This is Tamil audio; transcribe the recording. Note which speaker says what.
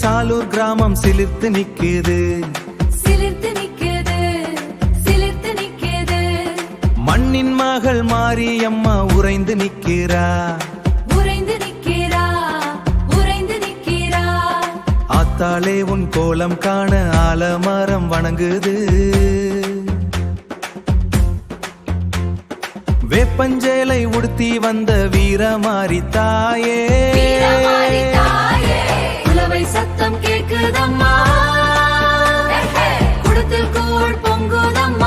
Speaker 1: சாலூர் கிராமம் சிலிர்த்து நிக்குது,
Speaker 2: சிலிர்த்து நிக்குது, சிலிர்த்து நிக்குது.
Speaker 1: மண்ணின் மகள் மாரியம்மா உறைந்து நிக்கிறா,
Speaker 2: உறைந்து நிக்கிறா, உறைந்து நிக்கிறா.
Speaker 1: ஆத்தாளே உன் கோலம் காண ஆலமரம் வணங்குது. வேப்பஞ்சேலை உடுத்தி வந்த வீரமாரி தாயே,
Speaker 2: வீரமாரி தாயே. குலவை சத்தம் கேக்குதம்மா, குடத்தில் கூழ் பொங்குதம்மா.